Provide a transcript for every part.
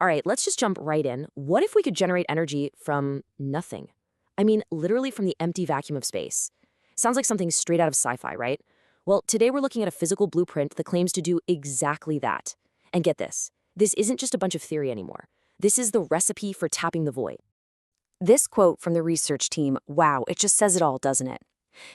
All right, let's just jump right in. What if we could generate energy from nothing? I mean, literally from the empty vacuum of space. Sounds like something straight out of sci-fi, right? Well, today we're looking at a physical blueprint that claims to do exactly that. And get this isn't just a bunch of theory anymore. This is the recipe for tapping the void. This quote from the research team, wow, it just says it all, doesn't it?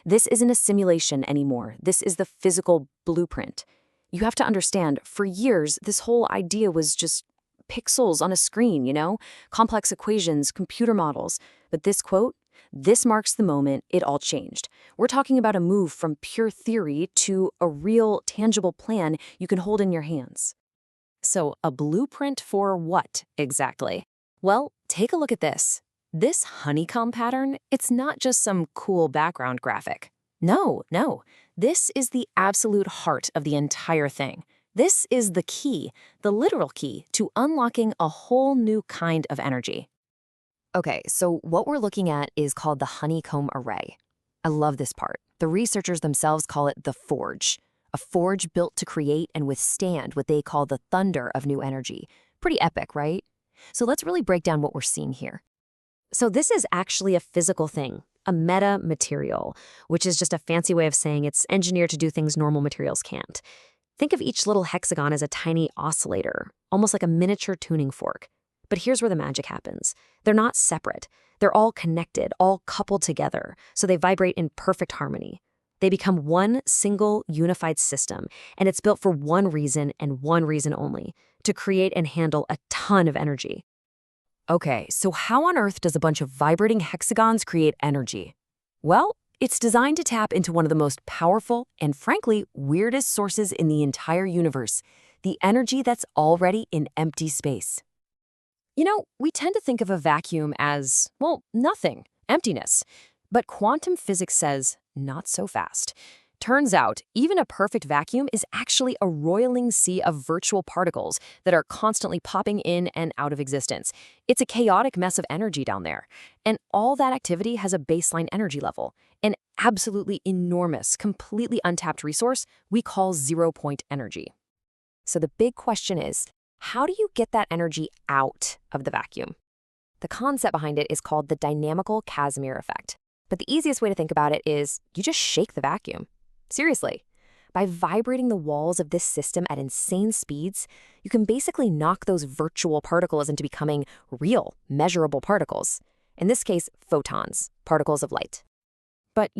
This isn't a simulation anymore. This is the physical blueprint. You have to understand, for years, this whole idea was just pixels on a screen, complex equations, computer models. But this quote, this marks the moment it all changed. We're talking about a move from pure theory to a real, tangible plan you can hold in your hands. So, a blueprint for what exactly? Well, take a look at this. This honeycomb pattern, it's not just some cool background graphic. No. This is the absolute heart of the entire thing. This is the key, the literal key, to unlocking a whole new kind of energy. Okay, so what we're looking at is called the honeycomb array. I love this part. The researchers themselves call it the forge, a forge built to create and withstand what they call the thunder of new energy. Pretty epic, right? So let's really break down what we're seeing here. So this is actually a physical thing, a metamaterial, which is just a fancy way of saying it's engineered to do things normal materials can't. Think of each little hexagon as a tiny oscillator, almost like a miniature tuning fork. But here's where the magic happens. They're not separate. They're all connected, all coupled together, so they vibrate in perfect harmony. They become one single unified system, and it's built for one reason and one reason only, to create and handle a ton of energy. Okay, so how on earth does a bunch of vibrating hexagons create energy? Well, it's designed to tap into one of the most powerful and, frankly, weirdest sources in the entire universe, the energy that's already in empty space. We tend to think of a vacuum as, well, nothing, emptiness. But quantum physics says, not so fast. Turns out, even a perfect vacuum is actually a roiling sea of virtual particles that are constantly popping in and out of existence. It's a chaotic mess of energy down there. And all that activity has a baseline energy level, an absolutely enormous, completely untapped resource we call zero-point energy. So the big question is, how do you get that energy out of the vacuum? The concept behind it is called the dynamical Casimir effect. But the easiest way to think about it is you just shake the vacuum. Seriously. By vibrating the walls of this system at insane speeds, you can basically knock those virtual particles into becoming real, measurable particles. In this case, photons, particles of light. But,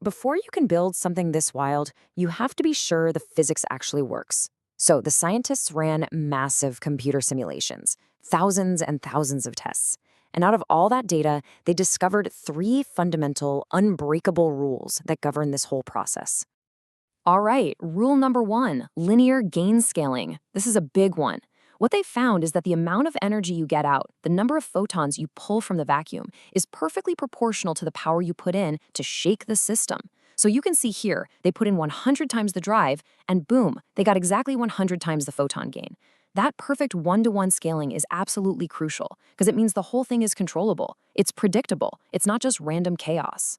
before you can build something this wild, you have to be sure the physics actually works. So the scientists ran massive computer simulations, thousands and thousands of tests. And out of all that data, they discovered 3 fundamental, unbreakable rules that govern this whole process. All right, rule number 1, linear gain scaling. This is a big one. What they found is that the amount of energy you get out, the number of photons you pull from the vacuum, is perfectly proportional to the power you put in to shake the system. So you can see here, they put in 100 times the drive, and boom, they got exactly 100 times the photon gain. That perfect one-to-one scaling is absolutely crucial, because it means the whole thing is controllable. It's predictable. It's not just random chaos.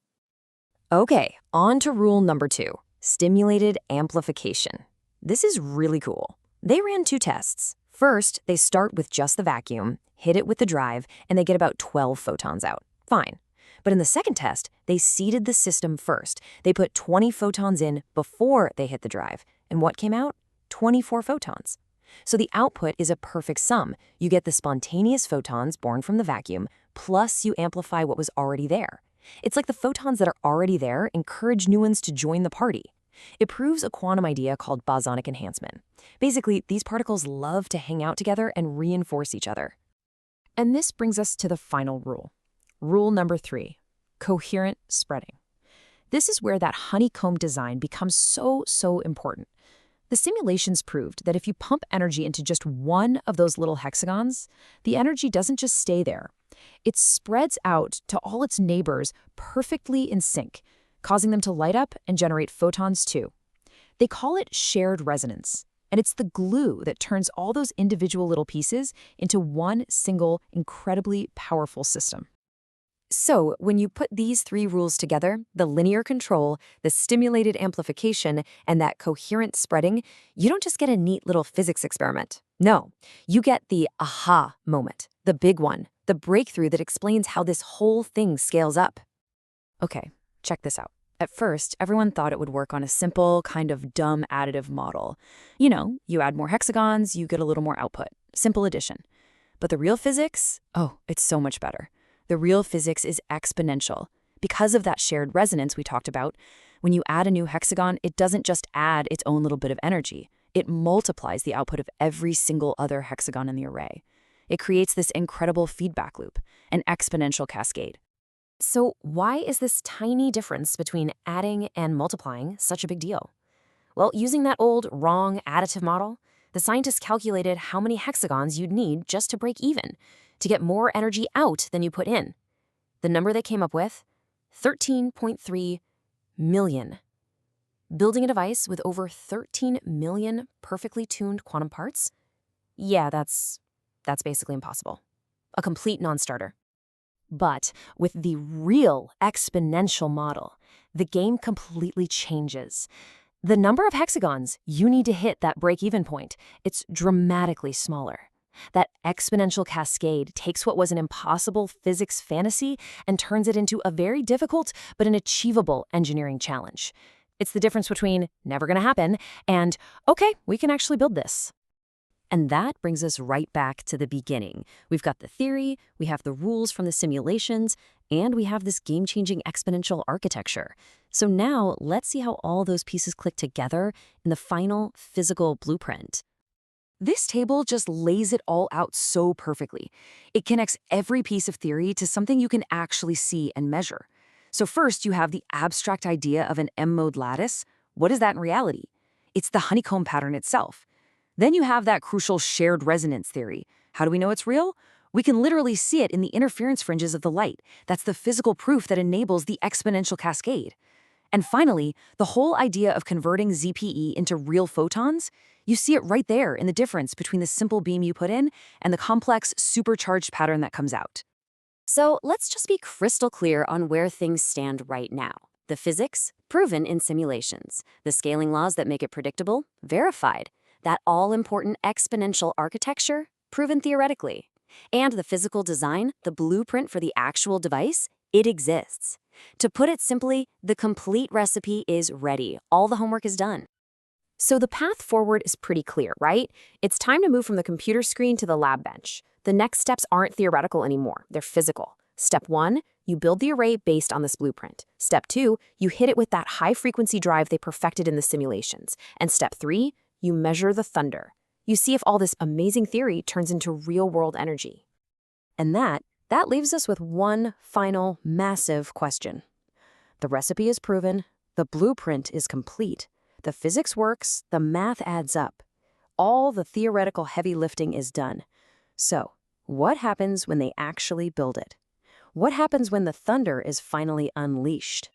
Okay, on to rule number 2. Stimulated amplification. This is really cool. They ran 2 tests. First, they start with just the vacuum, hit it with the drive, and they get about 12 photons out. Fine. But in the second test, they seeded the system first. They put 20 photons in before they hit the drive. And what came out? 24 photons. So the output is a perfect sum. You get the spontaneous photons born from the vacuum, plus you amplify what was already there. It's like the photons that are already there encourage new ones to join the party. It proves a quantum idea called bosonic enhancement. Basically, these particles love to hang out together and reinforce each other. And this brings us to the final rule. Rule number 3, coherent spreading. This is where that honeycomb design becomes so important. The simulations proved that if you pump energy into just one of those little hexagons, the energy doesn't just stay there. It spreads out to all its neighbors perfectly in sync, causing them to light up and generate photons too. They call it shared resonance, and it's the glue that turns all those individual little pieces into one single, incredibly powerful system. So, when you put these three rules together, the linear control, the stimulated amplification, and that coherent spreading, you don't just get a neat little physics experiment. No, you get the aha moment, the big one, the breakthrough that explains how this whole thing scales up. Okay, check this out. At first, everyone thought it would work on a simple, kind of dumb additive model. You add more hexagons, you get a little more output. Simple addition. But the real physics? Oh, it's so much better. The real physics is exponential. Because of that shared resonance we talked about, when you add a new hexagon, it doesn't just add its own little bit of energy. It multiplies the output of every single other hexagon in the array. It creates this incredible feedback loop, an exponential cascade. So why is this tiny difference between adding and multiplying such a big deal? Well, using that old, wrong additive model, the scientists calculated how many hexagons you'd need just to break even, to get more energy out than you put in. The number they came up with? 13.3 million. Building a device with over 13 million perfectly tuned quantum parts? Yeah, that's basically impossible. A complete non-starter. But with the real exponential model, the game completely changes. The number of hexagons you need to hit that break-even point, it's dramatically smaller. That exponential cascade takes what was an impossible physics fantasy and turns it into a very difficult but an achievable engineering challenge. It's the difference between never gonna happen and, okay, we can actually build this. And that brings us right back to the beginning. We've got the theory, we have the rules from the simulations, and we have this game-changing exponential architecture. So now let's see how all those pieces click together in the final physical blueprint. This table just lays it all out so perfectly. It connects every piece of theory to something you can actually see and measure. So first, you have the abstract idea of an M-mode lattice. What is that in reality? It's the honeycomb pattern itself. Then you have that crucial shared resonance theory. How do we know it's real? We can literally see it in the interference fringes of the light. That's the physical proof that enables the exponential cascade. And finally, the whole idea of converting ZPE into real photons, you see it right there in the difference between the simple beam you put in and the complex supercharged pattern that comes out. So let's just be crystal clear on where things stand right now. The physics, proven in simulations. The scaling laws that make it predictable, verified. That all-important exponential architecture, proven theoretically. And the physical design, the blueprint for the actual device, it exists. To put it simply, the complete recipe is ready. All the homework is done. So the path forward is pretty clear, right? It's time to move from the computer screen to the lab bench. The next steps aren't theoretical anymore, they're physical. Step 1, you build the array based on this blueprint. Step 2, you hit it with that high-frequency drive they perfected in the simulations. And Step 3, you measure the thunder. You see if all this amazing theory turns into real-world energy. And that leaves us with one final massive question. The recipe is proven, the blueprint is complete, the physics works, the math adds up. All the theoretical heavy lifting is done. So, what happens when they actually build it? What happens when the thunder is finally unleashed?